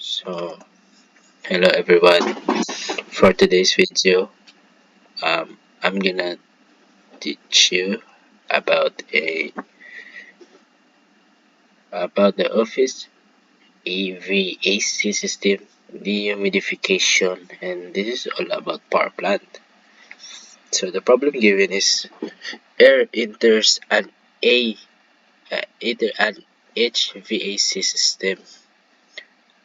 So, hello everyone. For today's video, I'm gonna teach you about a about the office EVAC system, dehumidification, and this is all about power plant. So the problem given is air enters either an HVAC system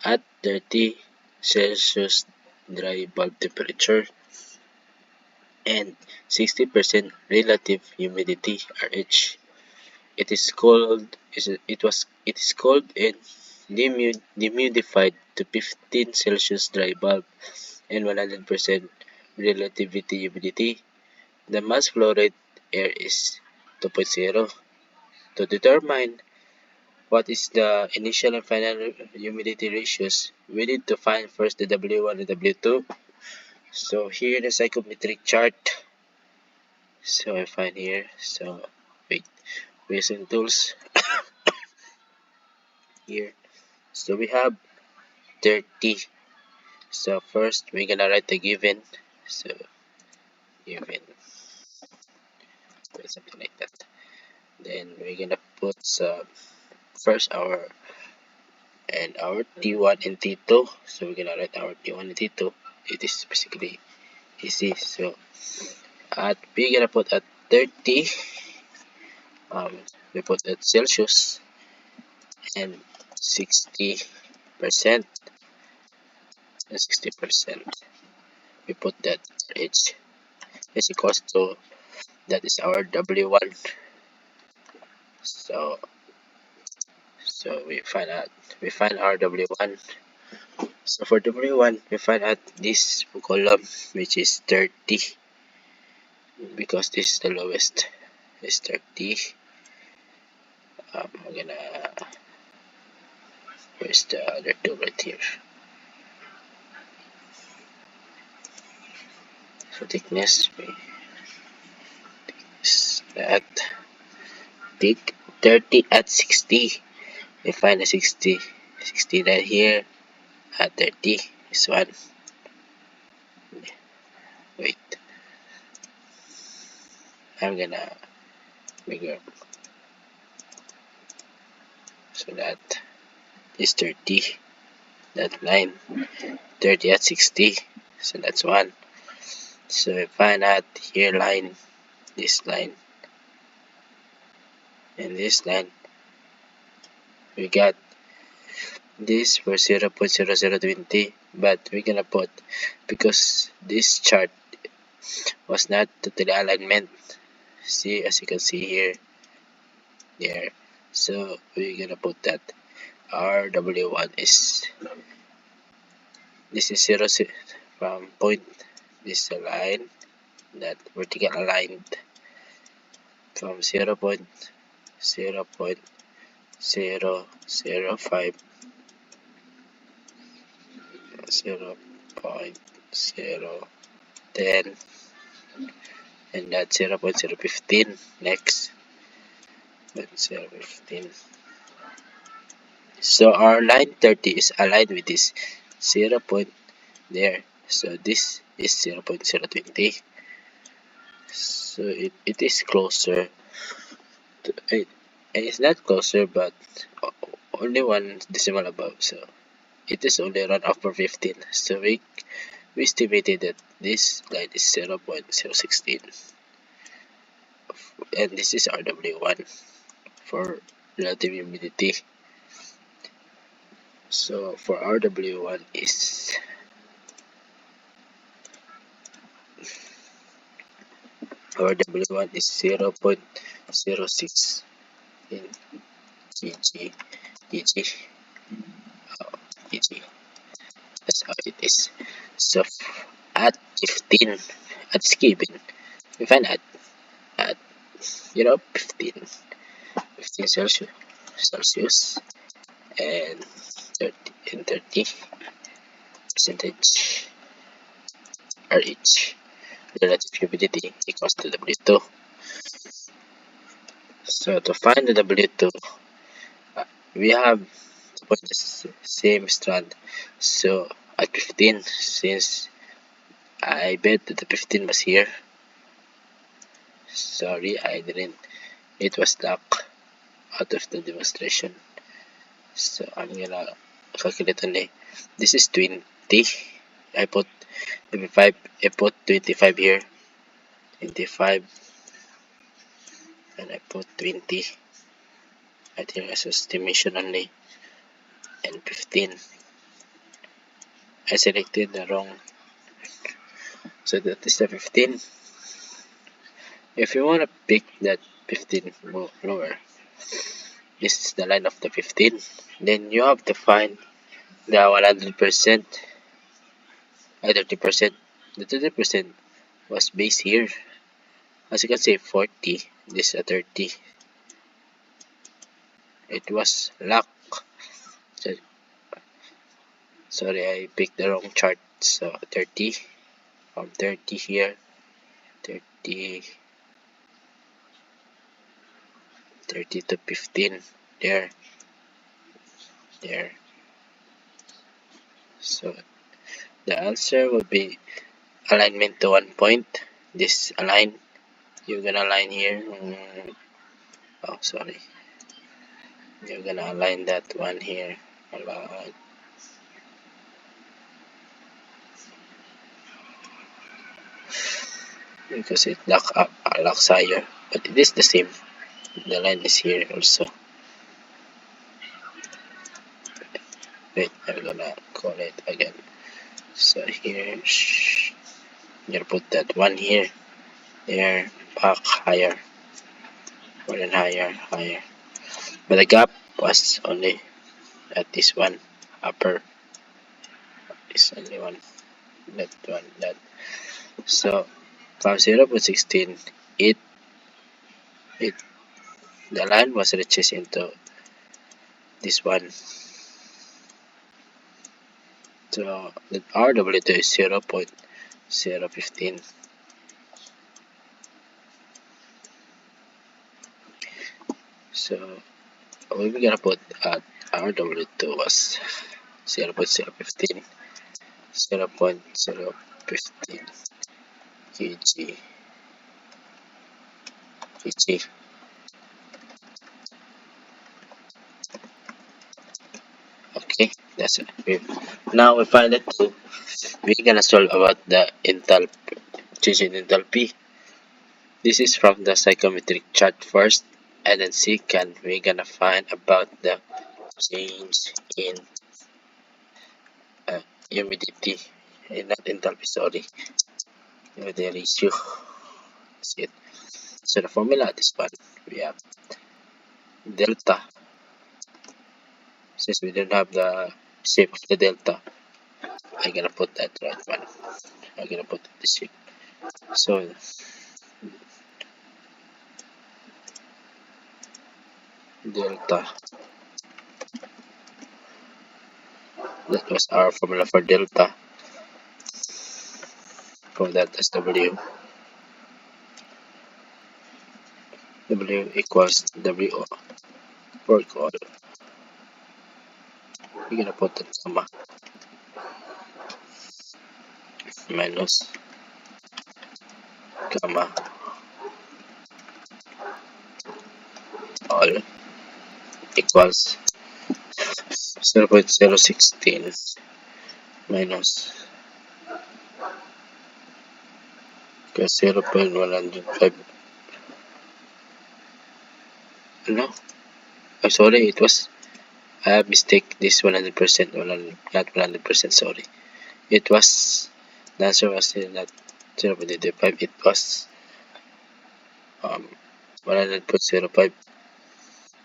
at 30 Celsius dry bulb temperature and 60% relative humidity RH. It is cold and dehumidified to 15 Celsius dry bulb and 100% relativity humidity. The mass flow rate air is 2.0. To determine what is the initial and final humidity ratios, we need to find first the W1 and W2. So here the psychometric chart. So I find here. So wait, we're using tools here. So we have 30. So first we're gonna write the given. So given something like that. Then we're gonna put first our T1 and T2. So we're gonna write our T1 and T2. It is basically easy. So we're gonna put at 30. We put at Celsius and 60% and 60%. We put that H is equals to that is our W1. So we find our W1. So for W1 we find out this column which is 30 because this is the lowest is 30. I'm gonna where's the other two right here. So thickness is that thick 30 at 60. We find a 60 right here at 30. This one. Wait, I'm gonna bigger so that is 30. That line 30 at 60. So that's one. So we find out here line, this line, and this line. We got this for 0.0020, but we're gonna put because this chart was not totally alignment. See, as you can see here, there. So we're gonna put that RW1 is this is 0 from point. This line that vertical aligned from 0.0.005 0.010 and that's 0.015 next. That's 0.15. So our line 30 is aligned with this 0 point there. So this is 0.020. So it is closer to it. It's not closer, but only one decimal above. So it is only run off per 15. So we estimated that this line is 0.016 and this is RW1 for relative humidity. So for RW1 is 0.06 in GG GG GG. That's how it is. So at 15 at skipping we find at 15 Celsius and 30 percentage RH relative humidity equals to W2. So to find the W2 we have upon the same strand. So at 15, since I bet that the 15 was here. Sorry, I didn't. It was luck out of the demonstration. So I'm gonna calculate only. This is 20. I put 25. I put 25 here. 25. And I put 20. I think as estimation only. And 15. I selected the wrong. So that is the 15. If you want to pick that 15 lower, this is the line of the 15. Then you have to find the 100%, 30%. The 30% was base here. As you can see, 40. This is a 30. It was luck. So, sorry, I picked the wrong chart. So 30. From 30 here. 30. 30 to 15. There. There. So the answer would be alignment to 1 point. This align. You're gonna align here. Oh, sorry. You're gonna align that one here. Align. Because it locks higher. But it is the same. The line is here also. Wait, I'm gonna call it again. So here, I'm gonna put that one here. There, back, higher. More than higher, higher. But the gap was only at this one, upper. This only one. That one, that. So, from 0.16, it the line was reaches into this one. So, the RW2 is 0.015. So, we're gonna put RW2 was 0.015. 0.015 kg. Okay, that's it. Now we find it. We're gonna solve about the enthalpy, change in enthalpy. This is from the psychometric chart first, and then second we're gonna find about the change in humidity, not enthalpy. Sorry, humidity ratio. That's it. So the formula this one we have delta. Since we don't have the shape of the delta, I'm gonna put that right one. I'm gonna put the shape. So delta, that was our formula for delta. For that as W. W equals WO. Work all. We're gonna put the comma minus comma all equals 0.016 minus 0.105. No, I'm sorry, it was I have mistake. This 100%, not 100%. Sorry, it was the answer was not 0.85. It was 100.05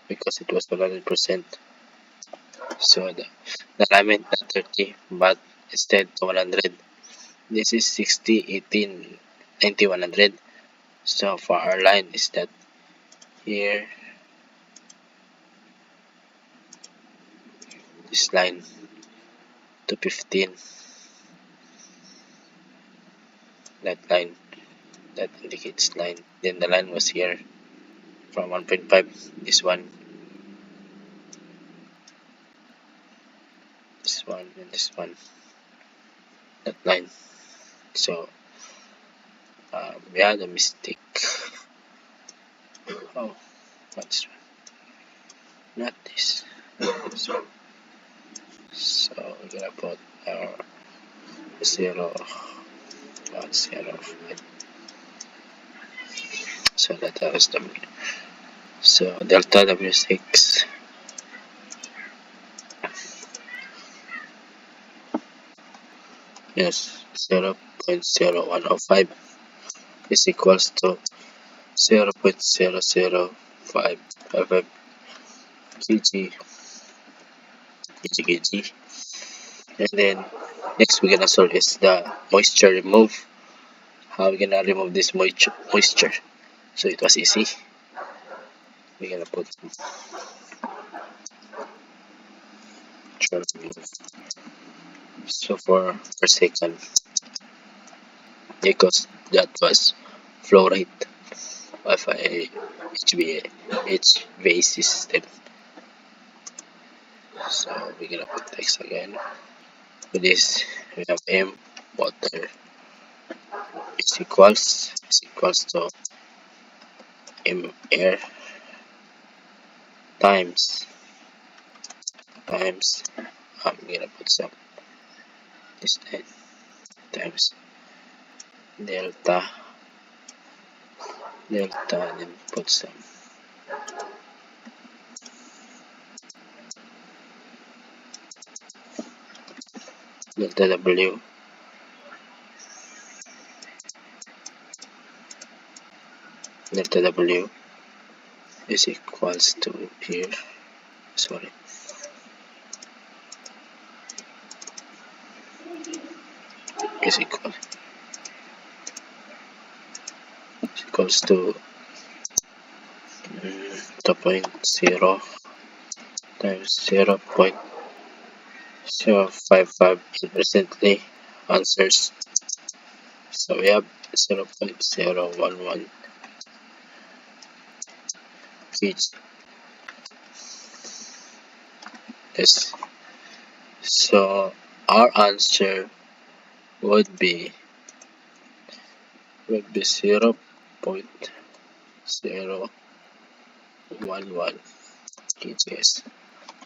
because it was 100%. So the alignment not 30, but instead 100. This is 60, 18, 90, 100. So for our line is that here, this line to 15, that line that indicates line. Then the line was here from 1.5, this one. one and this one, that line. So we had a mistake. Oh, what's not this? This one. So we're gonna put our 0 not 0 so that was W. So delta W6 is 0.0105 is equals to 0.00555 kg kg. And then next we're gonna solve is the moisture remove. How we gonna remove this moisture? So it was easy. We're gonna put moisture remove. So for per second, because that was flow rate of a HVAC system. So we're gonna put X again. For this, we have M water is equals to M air times I'm gonna put some this time times delta and then put some delta W is equals to here, sorry, is equals to 2.0 times 0.055 recently answers. So we have 0.011 each. Yes. So our answer would be 0.011 kgs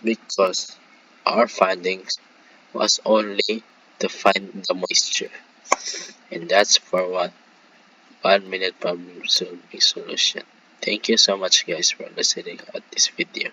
because our findings was only to find the moisture, and that's for 1 minute problem solving solution. Thank you so much guys for listening at this video.